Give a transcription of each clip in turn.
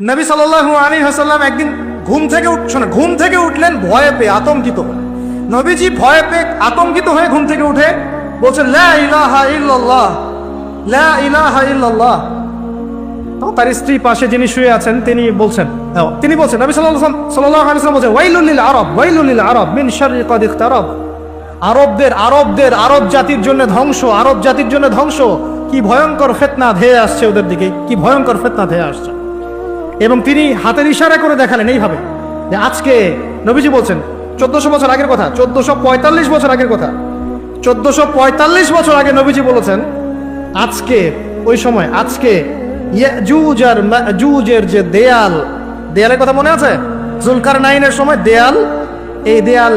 নবী সাল্লাল্লাহু আলাইহি ওয়াসাল্লাম একদিন ঘুম থেকে উঠলেন ভয়ে পেয়ে, আতঙ্কিত হয়ে। নবীজি ভয়ে পেয়ে আতঙ্কিত হয়ে ঘুম থেকে উঠে বলছেন, লা ইলাহা ইল্লাল্লাহ, লা ইলাহা ইল্লাল্লাহ। তার স্ত্রী পাশে যিনি শুয়ে আছেন তিনি বলছেন নবী সাল্লাল্লাহু আলাইহি ওয়াসাল্লাম বলছেন, ওয়াইলুল লিল আরব, ওয়াইলুল লিল আরব মিন শাররি কাদ ইখতারাব। আরব জাতির জন্য ধ্বংস, আরব জাতির জন্য ধ্বংস। কি ভয়ঙ্কর ফিতনা ধেয়ে আসছে ওদের দিকে, কি ভয়ঙ্কর ফিতনা ধেয়ে আসছে। এবং তিনি হাতের ইশারা করে দেখালেন এইভাবে যে আজকে, নবীজি বলছেন 1400 বছর আগের কথা, 1445 বছর আগের কথা, 1445 বছর আগে নবীজি বলেছেন আজকে, ওই সময় আজকে ইয়াজুজ আর মাজুজের যে দেয়ালের কথা মনে আছে? জুলকারনাইনের সময় এই দেয়াল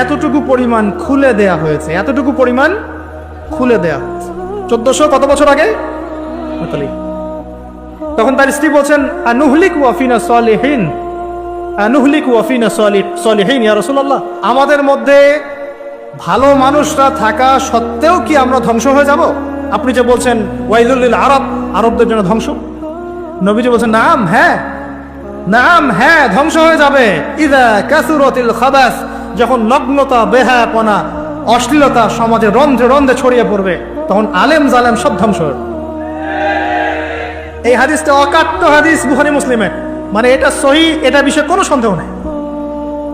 এতটুকু পরিমাণ খুলে দেয়া হয়েছে, এতটুকু পরিমাণ খুলে দেয়া হয়েছে 1400 কত বছর আগে? তখন তার স্ত্রী বলছেন, আনুহলিক ওয়াফিনা সালিহিন, আনুহলিক ওয়াফিনা সালিহিন ইয়া রাসূলুল্লাহ, আমাদের মধ্যে ভালো মানুষরা থাকা সত্ত্বেও কি আমরা ধ্বংস হয়ে যাব? আপনি যে বলছেন ওয়াইলুল লিল আরব, আরবদের জন্য ধ্বংস। নবীজি বলছেন, নাম হ্যাঁ ধ্বংস হয়ে যাবে। ইযা কাসুরাতিল খাবাস, যখন নগ্নতা, বেহায়াপনা, অশ্লীলতা সমাজে রন্ধ্রে রন্ধ্রে ছড়িয়ে পড়বে, তখন আলেম জালেম সব ধ্বংস হবে। এই হাদিসটা অকাট্য হাদিস বুখারী মুসলিমের, মানে এটা সহিহ, এটা বিষয়ে কোনো সন্দেহ নেই।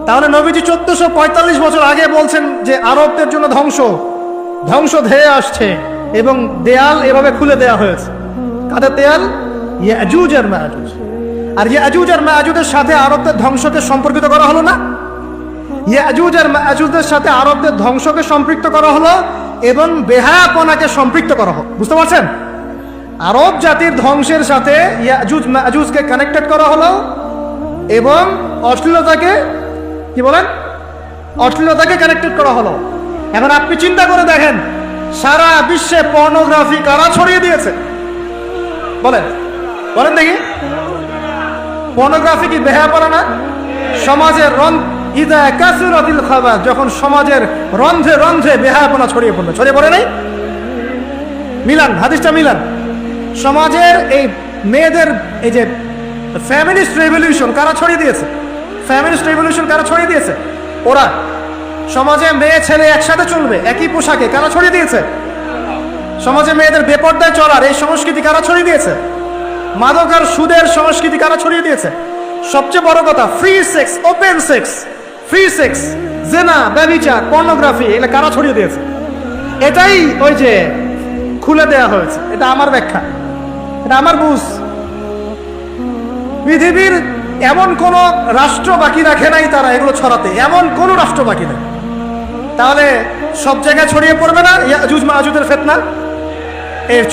তাহলে নবীজি 1445 বছর আগে বলছেন যে আরবদের জন্য ধ্বংস ধেয়ে আসছে, এবং দেয়াল এভাবে খুলে দেয়া হয়েছে। কাদের দেয়াল? ইয়াজুজ আর মাজুজ। আর ইয়াজুজ আর মাজুজের সাথে আরবদের ধ্বংসকে সম্পর্কিত করা হলো না? ইয়াজুজ আর মাজুজের সাথে আরবদের ধ্বংসকে সম্পৃক্ত করা হলো এবং বেহায়াপনাকে সম্পৃক্ত করা হলো। বুঝতে পারছেন? আরব জাতির ধ্বংসের সাথে ইয়াজুজ মাজুজকে কানেক্টেড করা হলো এবং অশ্লীলতাকে, কি বলেন, অশ্লীলতাকে কানেক্টেড করা হলো। এখন আপনি চিন্তা করে দেখেন, সারা বিশ্বে পর্নোগ্রাফি কারা ছড়িয়ে দিয়েছে? বলেন দেখি। পর্নোগ্রাফি কি বেহায়াপনা না? সমাজের ইযা কাসুরাতিল খাবাস, যখন সমাজের রন্ধ্রে রন্ধ্রে বেহায়াপনা ছড়িয়ে পড়ে নাই? হাদিসটা মিলান। সমাজের এই মেয়েদের, এই যে ফ্যামিলিস্ট রেভলিউশন কারা ছড়িয়ে দিয়েছে? ওরা। সমাজে মেয়ে ছেলে একসাথে চলবে একই পোশাকে, কারা ছড়িয়ে দিয়েছে? সমাজে মেয়েদের বেপর্দায় চলার এই সংস্কৃতি কারা ছড়িয়ে দিয়েছে? মাদক আর সুদের সংস্কৃতি কারা ছড়িয়ে দিয়েছে? সবচেয়ে বড় কথা, ফ্রি সেক্স, ওপেন সেক্স, জিনা, ব্যভিচার, পর্নোগ্রাফি, এগুলো কারা ছড়িয়ে দিয়েছে? এটাই ওই যে খুলে দেয়া হয়েছে। এটা আমার ব্যাখ্যা, এটা আমার বুঝ। পৃথিবীর এমন কোন রাষ্ট্র বাকি রাখে নাই তারা এগুলো ছড়াতে, এমন কোন রাষ্ট্র বাকি নেই। তাহলে সব জায়গায় ছড়িয়ে পড়বে না ইয়াজুজ মাজুজের ফিতনা?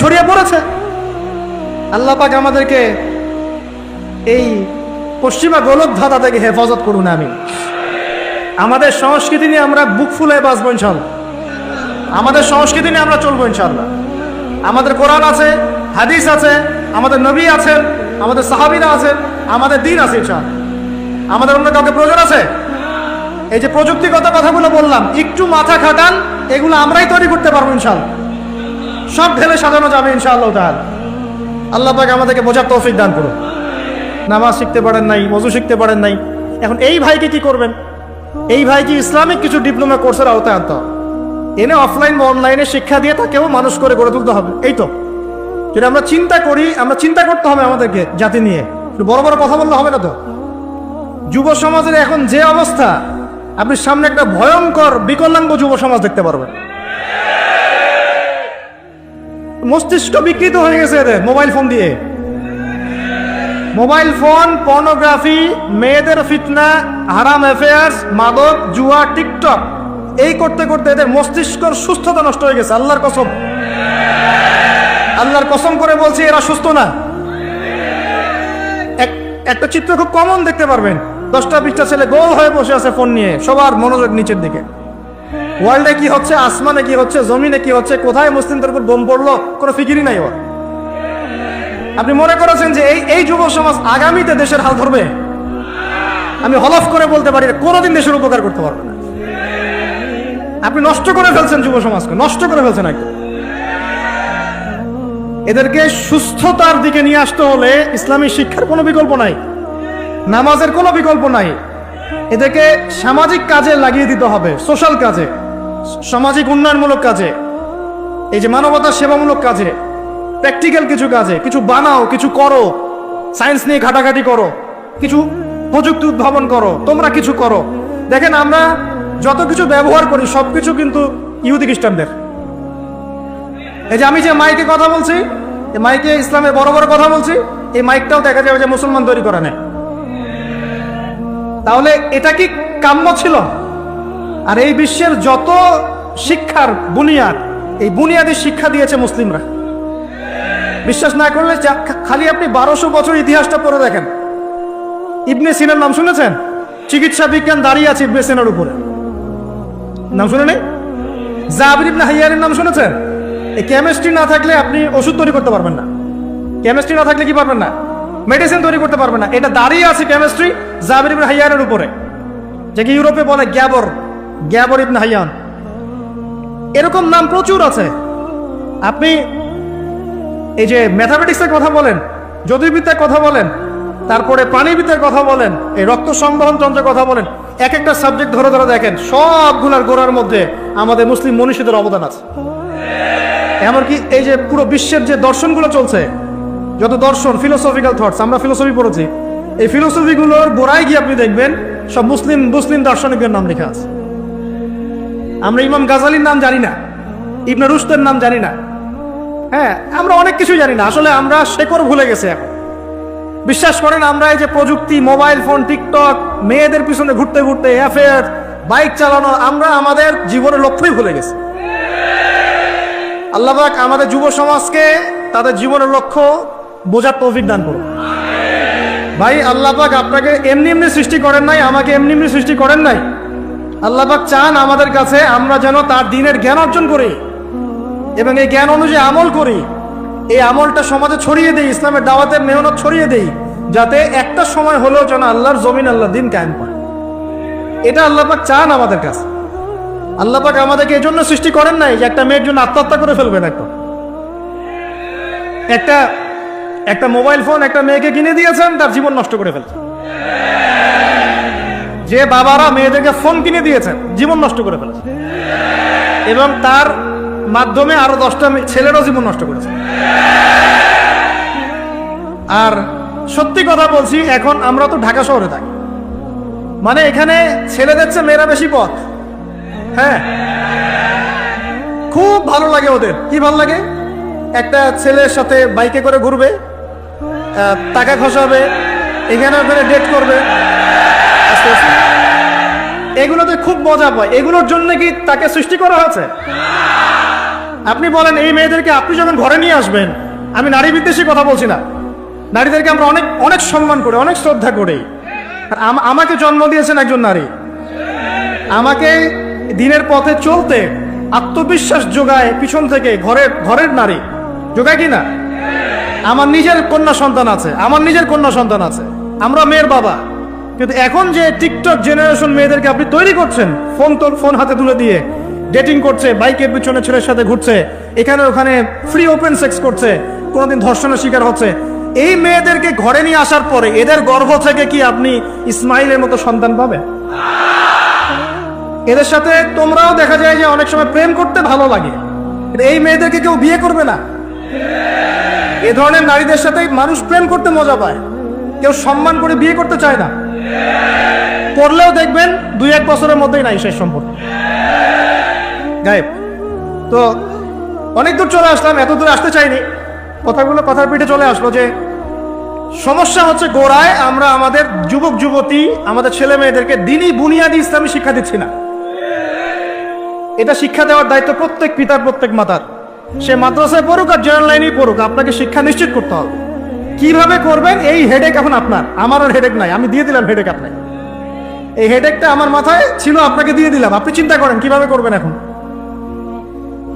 ছড়িয়ে পড়েছে। আল্লাহ পাক আমাদেরকে এই পশ্চিমা গোলকধাঁধা থেকে হেফাজত করুন। আমিন। আমাদের সংস্কৃতি নিয়ে আমরা বুক ফুলায় বাঁচবো ইনশাআল্লাহ, আমাদের সংস্কৃতি নিয়ে আমরা চলবো ইনশাআল্লাহ। আমাদের কোরআন আছে, হাদিস আছে, আমাদের নবী আছেন, আমাদের সাহাবীরা আছেন, আমাদের দ্বীন আছে ইনশাআল্লাহ। আমাদের অন্য কাউকে প্রয়োজন আছে? এই যে প্রযুক্তিগত কথাগুলো বললাম, একটু মাথা খাটান, এগুলো আমরাই তৈরি করতে পারবো ইনশাআল্লাহ। সব ঢেলে সাজানো যাবে ইনশাআল্লাহ তাআলা। আল্লাহ পাক আমাদেরকে বোঝার তৌফিক দান করুন। নামাজ শিখতে পারেন নাই, ওযু শিখতে পারেন নাই, এখন এই ভাইকে কি করবেন? এই ভাইকে ইসলামিক কিছু ডিপ্লোমা কোর্সের আওতায় আনতে হবে, এনে অফলাইন বা অনলাইনে শিক্ষা দিয়ে তাকেও মানুষ করে গড়ে তুলতে হবে। এই তো যদি আমরা চিন্তা করি, আমরা চিন্তা করতে হবে আমাদেরকে জাতি নিয়ে, বড় বড় কথা বললে হবে না তো। যুব সমাজের এখন যে অবস্থা, আপনি সামনে একটা ভয়ঙ্কর বিকলাঙ্গ যুব সমাজ দেখতে পারবেন। মস্তিষ্ক বিকৃত হয়ে গেছে এদের মোবাইল ফোন দিয়ে। মোবাইল ফোন, পর্নোগ্রাফি, মেয়েদের ফিতনা, হারাম অ্যাফেয়ার্স, মাদক, জুয়া, টিকটক, এই করতে করতে এদের মস্তিষ্কর সুস্থতা নষ্ট হয়ে গেছে। আল্লাহর কসম করে বলছি, এরা সুস্থ না। একটা চিত্র খুব কমন দেখতে পারবেন, 10টা-20টা ছেলে গোল হয়ে বসে আছে ফোন নিয়ে, সবার মনোযোগ নিচের দিকে। ওয়ার্ল্ডে কি হচ্ছে, আসমানে কি হচ্ছে, জমিনে কি হচ্ছে, কোথায় মুসলিমদের উপর বোম পড়লো, কোনো ফিকিরই নাই ওর। আপনি মনে করেছেন যে এই যুব সমাজ আগামীতে দেশের হাল ধরবে? আমি হলফ করে বলতে পারি কোনোদিন দেশের উপকার করতে পারবে না। আপনি নষ্ট করে ফেলছেন যুব সমাজকে, নষ্ট করে ফেলছেন একদম। এদেরকে সুস্থতার দিকে নিয়ে আসতে হলে ইসলামী শিক্ষার কোনো বিকল্প নাই, নামাজের কোনো বিকল্প নাই। এদেরকে সামাজিক কাজে লাগিয়ে দিতে হবে, সোশ্যাল কাজে, সামাজিক উন্নয়নমূলক কাজে, এই যে মানবতার সেবামূলক কাজে, প্র্যাকটিক্যাল কিছু কাজে, কিছু বানাও, কিছু করো, সায়েন্স নিয়ে ঘাটাঘাটি করো, কিছু প্রযুক্তি উদ্ভাবন করো, তোমরা কিছু করো। দেখেন আমরা যত কিছু ব্যবহার করি সব কিছু কিন্তু ইহুদি খ্রিস্টানদের। এই যে আমি যে মাইকে কথা বলছি, এই মাইকে ইসলামের বড় বড় কথা বলছি, এই মাইকটাও দেখা যাবে যে মুসলমান তৈরি করে নেয়। তাহলে এটা কি কাম্য ছিল? আর এই বিশ্বের যত শিক্ষার বুনিয়াদ, এই বুনিয়াদী শিক্ষা দিয়েছে মুসলিমরা। বিশ্বাস না করলে খালি আপনি 1200 বছর ইতিহাসটা পড়ে দেখেন। ইবনে সিনার নাম শুনেছেন? চিকিৎসা বিজ্ঞান দাঁড়িয়ে আছে ইবনে সিনার উপরে, নাম শুনে নেই? জাবির ইবনে হাইয়ানের নাম শুনেছেন? এই কেমিস্ট্রি না থাকলে আপনি ওষুধ তৈরি করতে পারবেন না। কেমিস্ট্রি না থাকলে কি পারবেন না? মেডিসিন তৈরি করতে পারবেন না। এটা দাঁড়িয়ে আছে কেমিস্ট্রি জাবির ইবনে হাইয়ানের উপরে, যাকে ইউরোপে বলে গ্যাবর ইবনে হাইয়ান। এরকম নাম প্রচুর আছে। আপনি এই যে ম্যাথামেটিক্সের কথা বলেন, জ্যোতির্বিদ্যার কথা বলেন, তারপরে প্রাণীবিদ্যার কথা বলেন, এই রক্ত সংবহন তন্ত্রের কথা বলেন, এক একটা সাবজেক্ট ধরে ধরে দেখেন, সবগুলার গোড়ার মধ্যে আমাদের মুসলিম মনীষীদের অবদান আছে। এমনকি এই যে পুরো বিশ্বের যে দর্শনগুলো চলছে, যত দর্শন, ফিলোসফিক্যাল থটস, আমরা ফিলোসফি পড়েছি, এই ফিলোসফিগুলোর গোড়ায় গিয়ে আপনি দেখবেন সব মুসলিম দার্শনিকদের নাম লেখা আছে। আমরা ইমাম গাজালির নাম জানি না, ইবনে রুশদের নাম জানি না, হ্যাঁ আমরা অনেক কিছু জানি না। আসলে আমরা শেকড় ভুলে গেছি এখন। বিশ্বাস করেন আমরা এই যে প্রযুক্তি, মোবাইল ফোন, টিকটক, মেয়েদের পিছনে ঘুরতে ঘুরতে, অ্যাফেয়ার, বাইক চালানো, আমরা আমাদের জীবনের লক্ষ্যই ভুলে গেছি। আল্লাহ পাক আমাদের যুব সমাজকে তাদের জীবনের লক্ষ্য বোঝার তৌফিক দান করুন। ভাই আল্লাহ পাক আপনাকে এমনি এমনি সৃষ্টি করেন নাই, আমাকে এমনি এমনি সৃষ্টি করেন নাই। আল্লাহ পাক চান আমাদের কাছে আমরা যেন তার দ্বীনের জ্ঞান অর্জন করি এবং এই জ্ঞান অনুযায়ী আমল করি। এই আমলটা সমাজে ছড়িয়ে দেই, ইসলামের দাওয়াতের মেহনত ছড়িয়ে দেই, যাতে একটা সময় হলেও যেন আল্লাহর জমিন, আল্লাহর দ্বীন কায়েম পায়। এটা আল্লাহ পাক চান আমাদের কাছে। আল্লাহ পাক আমাদেরকে এই জন্য সৃষ্টি করেন নাই যে একটা মেয়ের জন্য আত্মহত্যা করে ফেলবেন। একটা মোবাইল ফোন একটা মেয়েকে কিনে দিয়েছেন, তার জীবন নষ্ট করে ফেলছেন। যে বাবারা মেয়েদেরকে ফোন কিনে দিয়েছেন, জীবন নষ্ট করে ফেলেছে এবং তার মাধ্যমে আরো 10টা ছেলেরও জীবন নষ্ট করেছে। আর সত্যি কথা বলছি, এখন আমরা তো ঢাকা শহরে থাকি, মানে এখানে ছেলেদের চেয়ে মেয়েরা বেশি পথ। হ্যাঁ, খুব ভালো লাগে ওদের। কি ভালো লাগে? একটা ছেলের সাথে বাইকে করে ঘুরবে, টাকা খসাবে, এখানে ওখানে ডেট করবে, এগুলোতে খুব মজা পায়। এগুলোর জন্য কি তাকে সৃষ্টি করা হয়েছে? আপনি বলেন এই মেয়েদেরকে আপনি যখন ঘরে নিয়ে আসবেন, আমি নারী বিদ্বেষী কথা বলছি না, নারীদেরকে আমরা অনেক অনেক সম্মান করি, অনেক শ্রদ্ধা করি। আমাকে জন্ম দিয়েছেন একজন নারী, আমাকে দিনের পথে চলতে আত্মবিশ্বাস যোগায় পিছন থেকে, ঘরের নারী যোগায় কিনা? আমার নিজের কন্যা সন্তান আছে, আমরা মেয়ের বাবা। কিন্তু এখন যে টিকটক জেনারেশন মেয়েদেরকে আপনি তৈরি করছেন, ফোন হাতে তুলে দিয়ে ডেটিং করছে, বাইকের পিছনে ছেলের সাথে ঘুরছে, এখানে ওখানে ফ্রি ওপেন সেক্স করছে, কোনোদিন ধর্ষণের শিকার হচ্ছে, এই মেয়েদেরকে ঘরে নিয়ে আসার পরে এদের গর্ভ থেকে কি আপনি ইসমাইলের মতো সন্তান পাবেন? এদের সাথে তোমরাও দেখা যায় যে অনেক সময় প্রেম করতে ভালো লাগে, এই মেয়েদেরকে কেউ বিয়ে করবে না। এ ধরনের নারীদের সাথে মানুষ প্রেম করতে মজা পায়, কেউ সম্মান করে বিয়ে করতে চায় না। করলেও দেখবেন 2-1 বছরের মধ্যেই নাই শেষ সম্পর্ক, গায়েব। তো অনেক দূর চলে আসলাম, এত দূর আসতে চাইনি, কথার পিঠে চলে আসলো যে সমস্যা হচ্ছে গোড়ায় আমরা আমাদের যুবক যুবতী, আমাদের ছেলে মেয়েদেরকে দিনই বুনিয়াদি ইসলামী শিক্ষা দিচ্ছি না। এটা শিক্ষা দেওয়ার দায়িত্ব প্রত্যেক পিতার, প্রত্যেক মাতার। সে মাদ্রাসায় পড়ুক আর জেনারেল লাইনেই পড়ুক, আপনাকে শিক্ষা নিশ্চিত করতে হবে। কিভাবে করবেন এই হেডেক এখন আপনার, আমার আর হেডেক নাই, আমি দিয়ে দিলাম হেডেক আপনাকে। এই হেডেকটা আমার মাথায় ছিল, আপনাকে দিয়ে দিলাম, আপনি চিন্তা করেন কিভাবে করবেন। এখন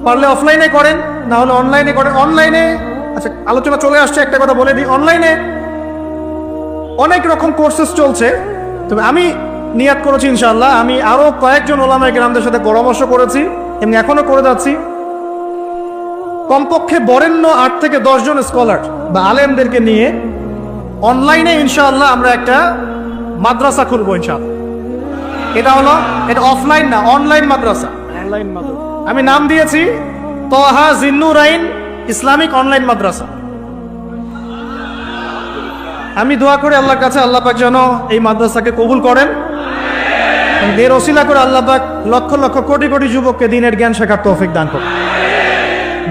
পারলে অফলাইনে করেন, না হলে অনলাইনে করেন। অনলাইনে আচ্ছা আলোচনা চলে আসছে, একটা কথা বলে দিই, অনলাইনে অনেক রকম কোর্সেস চলছে। তবে আমি নিয়াত করেছি ইনশাআল্লাহ, আমি আরো কয়েকজন ওলামায়ে কেরামদের সাথে পরামর্শ করেছি, এমনি এখনো করে যাচ্ছি। কমপক্ষে বরেণ্য 8 থেকে 10 জন স্কলার বা আলেমদেরকে নিয়ে অনলাইনে ইনশাআল্লাহ আমরা একটা মাদ্রাসা খুলবো ইনশাআল্লাহ। এটা অফলাইন না, অনলাইন মাদ্রাসা। আমি নাম দিয়েছি তোহা জিন্নুরাইন ইসলামিক অনলাইন মাদ্রাসা। আমি দোয়া করি আল্লাহর কাছে, আল্লাহ পাক যেন এই মাদ্রাসাকে কবুল করেন। এর ওসিলা করে আল্লাহ পাক লক্ষ লক্ষ কোটি কোটি যুবককে দ্বীনের জ্ঞান শেখার তৌফিক দান করেন,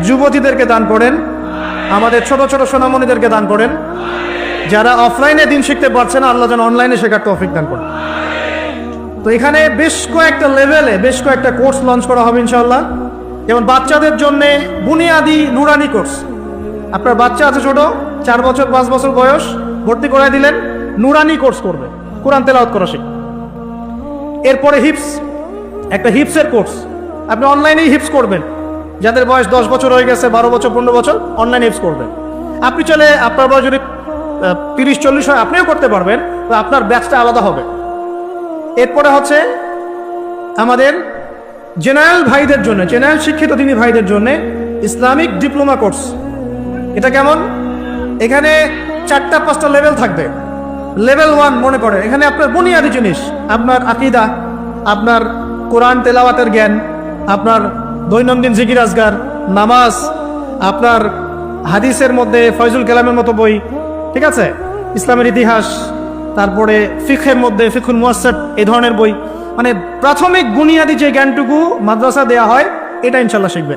যুবতীদেরকে দান করেন, আমাদের ছোট ছোট সোনামণিদেরকে দান করেন। যারা অফলাইনে দিন শিখতে পারছে না, আল্লাহ যেন অনলাইনে শেখার তৌফিক দান করেন। তো এখানে বেশ কয়েকটা লেভেলে বেশ কয়েকটা কোর্স লঞ্চ করা হবে ইনশাআল্লাহ। যেমন বাচ্চাদের জন্য বুনিয়াদি নুরানি কোর্স। আপনার বাচ্চা আছে ছোট, 4 বছর 5 বছর বয়স, ভর্তি করাই দিলেন, নুরানি কোর্স করবে, কোরআন তেলাওয়াত করা শিখবে। এরপরে হিপস, একটা হিপসের কোর্স, আপনি অনলাইনেই হিপস করবেন। যাদের বয়স 10 বছর হয়ে গেছে, 12 বছর 15 বছর, অনলাইন হিপস করবেন। আপনি চলে, আপনার বয়স যদি 30-40 হয়, আপনিও করতে পারবেন, তো আপনার ব্যাচটা আলাদা হবে। এরপরে হচ্ছে আমাদের জেনারেল ভাইদের জন্য, জেনারেল শিক্ষিত দিনী ভাইদের জন্য ইসলামিক ডিপ্লোমা কোর্স। এটা কেমন? এখানে 4-5টা লেভেল থাকবে। লেভেল 1 মনে করেন, এখানে আপনার বুনিয়াদি জিনিস, আপনার আকীদা, আপনার কোরআন তেলাওয়াতের জ্ঞান, আপনার দৈনন্দিন জিকির আজগার, নামাজ, আপনার হাদিসের মধ্যে ফয়জুল কালামের মতো বই, ঠিক আছে, ইসলামের ইতিহাস, তারপরে ফিকহের মধ্যে ফিকহুল মুয়াসসার, এই ধরনের বই। মানে প্রাথমিক বুনিয়াদি যে জ্ঞানটুকু মাদ্রাসা দেয়া হয়, এটা ইনশাল্লাহ শিখবে।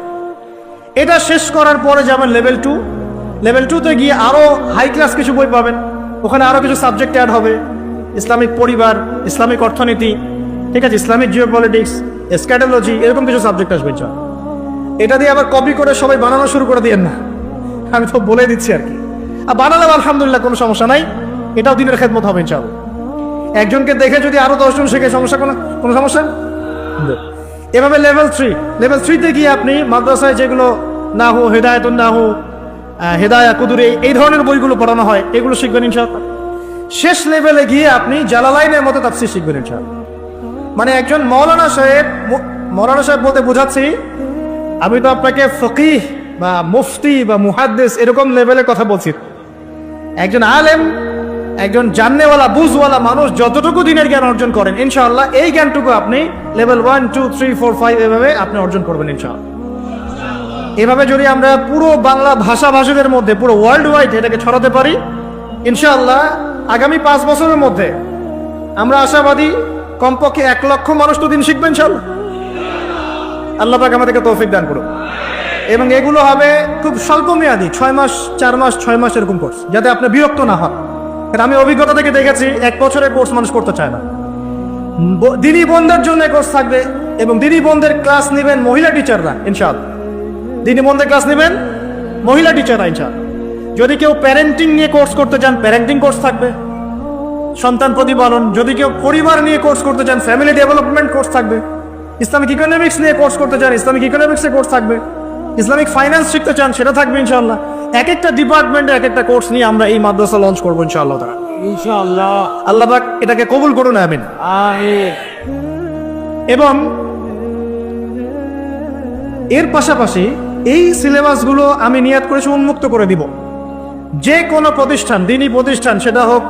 এটা শেষ করার পরে যাবেন লেভেল 2। লেভেল 2তে গিয়ে আরও হাই ক্লাস কিছু বই পাবেন। ওখানে আরও কিছু সাবজেক্ট অ্যাড হবে, ইসলামিক পরিবার, ইসলামিক অর্থনীতি, ঠিক আছে, ইসলামিক জিওপলিটিক্স, স্ক্যাটোলজি, এরকম কিছু সাবজেক্ট আসবে। এটা দিয়ে আবার কপি করে সবাই বানানো শুরু করে দিয়েন না, আমি তো বলে দিচ্ছি আর কি। আর বানালে আলহামদুলিল্লাহ কোনো সমস্যা নাই, এটাও দিনের খেদমত হবে ইনশাআল্লাহ। একজনকে দেখে যদি আরো 10 জন শেখে, সমস্যা কোনো সমস্যা। এভাবে লেভেল 3তে গিয়ে আপনি মাদ্রাসায় যেগুলো নাহু, হেদায়েতুন নাহু, হেদায়া কুদুরে, এই ধরনের বইগুলো পড়ানো হয়, এগুলো শিখবেন ইনশাআল্লাহ। শেষ লেভেলে গিয়ে আপনি জালালাইনের মতো তাফসীর শিখবেন ইনশাআল্লাহ। মানে একজন মৌলানা সাহেব বলতে বোঝাচ্ছি, আমি তো আপনাকে ফকিহ বা মুফতি বা মুহাদ্দিস এরকম লেভেলের কথা বলছি। একজন আলেম, একজন জাননেওয়ালা, বুঝওয়ালা মানুষ যতটুকু দিনের জ্ঞান অর্জন করেন, ইনশাআল্লাহ এই জ্ঞানটুকু আপনি লেভেল 1, 2, 3, 4, 5 এভাবে আপনি অর্জন করবেন ইনশাআল্লাহ। এভাবে যদি আমরা পুরো বাংলা ভাষাভাষীদের মধ্যে, পুরো ওয়ার্ল্ড ওয়াইড এটাকে ছড়াতে পারি, ইনশাআল্লাহ আগামী 5 বছরের মধ্যে আমরা আশাবাদী কমপক্ষে 1 লক্ষ মানুষ তো দিন শিখবেন ইনশাআল্লাহ। আল্লাহ পাক আমাদেরকে তৌফিক দান করুন। এবং এগুলো হবে খুব স্বল্প মেয়াদী, 6 মাস, 4 মাস, 6 মাস এরকম কোর্স, যাতে আপনি বিরক্ত না হন। কারণ আমি অভিজ্ঞতা থেকে দেখেছি 1 বছরের কোর্স মানুষ করতে চায় না। দিনী বোনদের জন্য কোর্স থাকবে, এবং দিনী বোনদের ক্লাস নেবেন মহিলা টিচাররা ইনশাআল্লাহ। দিনী বোনদের ক্লাস নেবেন মহিলা টিচাররা ইনশাআল্লাহ। যদি কেউ প্যারেন্টিং নিয়ে কোর্স করতে চান, প্যারেন্টিং কোর্স থাকবে, সন্তান প্রতিপালন। যদি কেউ পরিবার নিয়ে কোর্স করতে চান, ফ্যামিলি ডেভেলপমেন্ট কোর্স থাকবে। ইসলামিক ইকোনমিক্স নিয়ে কোর্স করতে চান, ইসলামিক ইকোনমিক্সের কোর্স থাকবে। ইসলামিক ফাইন্যান্স শিখতে চান, সেটা থাকবে ইনশাআল্লাহ। এক একটা ডিপার্টমেন্টে এক একটা কোর্স নিয়ে আমরা এই মাদ্রাসা লঞ্চ করবো ইনশাআল্লাহ তাআলা। ইনশাআল্লাহ আল্লাহ পাক এটাকে কবুল করুন, আমিন। আমিন। এবং এর পাশাপাশি এই সিলেবাসগুলো আমি নিয়াত করেছি উন্মুক্ত করে দিব। যে কোনো প্রতিষ্ঠান, দিনী প্রতিষ্ঠান, সেটা হোক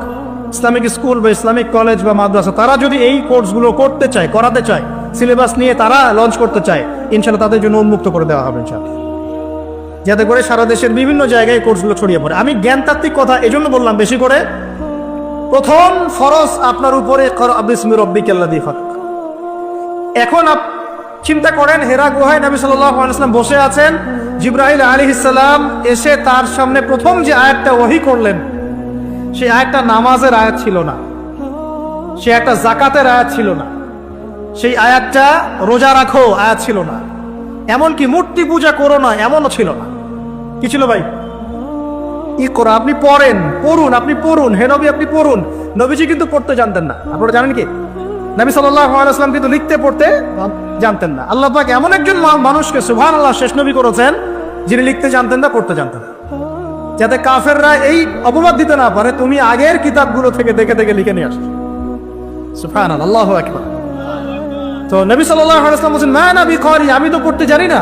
ইসলামিক স্কুল বা ইসলামিক কলেজ বা মাদ্রাসা, তারা যদি এই কোর্সগুলো করতে চায়, করাতে চায়, সিলেবাস নিয়ে তারা লঞ্চ করতে চায়, ইনশাআল্লাহ তাদের জন্য উন্মুক্ত করে দেওয়া হবে ইনশাআল্লাহ, যাতে করে সারা দেশের বিভিন্ন জায়গায় কোর্সগুলো ছড়িয়ে পড়ে। আমি জ্ঞানতাত্ত্বিক কথা এজন্য বললাম বেশি করে, প্রথম ফরজ আপনার উপরে ইকরা বিসমি রাব্বিকাল্লাযী খালাক। এখন চিন্তা করেন, হেরা গুহায় নবী সাল্লাল্লাহু আলাইহি ওয়াসাল্লাম বসে আছেন, জিবরাইল আলাইহিস সালাম এসে তার সামনে প্রথম যে আয়াতটা ওহী করলেন, সেই আয়াতটা নামাজের আয়াত ছিল না, সে একটা যাকাতের আয়াত ছিল না, সেই আয়াতটা রোজা রাখো আয়াত ছিল না, এমনকি মূর্তি পূজা করো না এমনও ছিল না। কি ছিল ভাই? ইকরা, আপনি পড়ুন, আপনি পড়ুন, হে নবী আপনি পড়ুন। নবীজি কিন্তু পড়তে জানতেন না, আপনারা জানেন কি? নবী সাল্লাল্লাহু আলাইহি ওয়াসাল্লাম কিন্তু লিখতে পড়তে জানতেন না। আল্লাহ পাক এমন একজন মানুষকে সুবহানাল্লাহ শেষ নবী করেছেন, যিনি লিখতে জানতেন না, পড়তে জানতেন না, যাতে কাফেররা এই অপবাদ দিতে না পারে তুমি আগের কিতাবগুলো থেকে দেখে দেখে লিখে নিয়ে আসছো। সুবহানাল্লাহ, আল্লাহু আকবার। তো নবী সাল্লাল্লাহু আলাইহি ওয়াসাল্লাম বলেন, মা নবী ক্বারি, আমি তো পড়তে জানি না।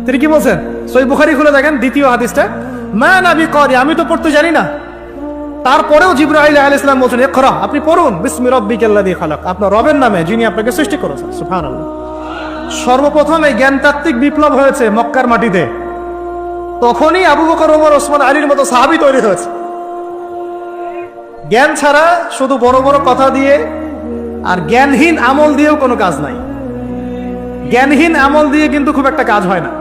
তিনি কি বলছেন? সহিহ বুখারী খুলে দেখেন দ্বিতীয় হাদিসটা, মা নাবি করি, আমি তো পড়তে জানি না। তারপরেও জিবরাইল আলাইহিস সালাম বলছেন ইকরা, আপনি পড়ুন, বিসমি রাব্বিকাল্লাযী খালাক, আপনার রবের নামে যিনি আপনাকে সৃষ্টি করেছেন। সুবহানাল্লাহ। সর্বপ্রথম এই জ্ঞানতাত্ত্বিক বিপ্লব হয়েছে মক্কার মাটিতে, তখনই আবু বকর, ওমর, ওসমান, আলীর মতো সাহাবী তৈরি হয়েছে। জ্ঞান ছাড়া শুধু বড় বড় কথা দিয়ে আর জ্ঞানহীন আমল দিয়েও কোনো কাজ নাই। জ্ঞানহীন আমল দিয়ে কিন্তু খুব একটা কাজ হয় না।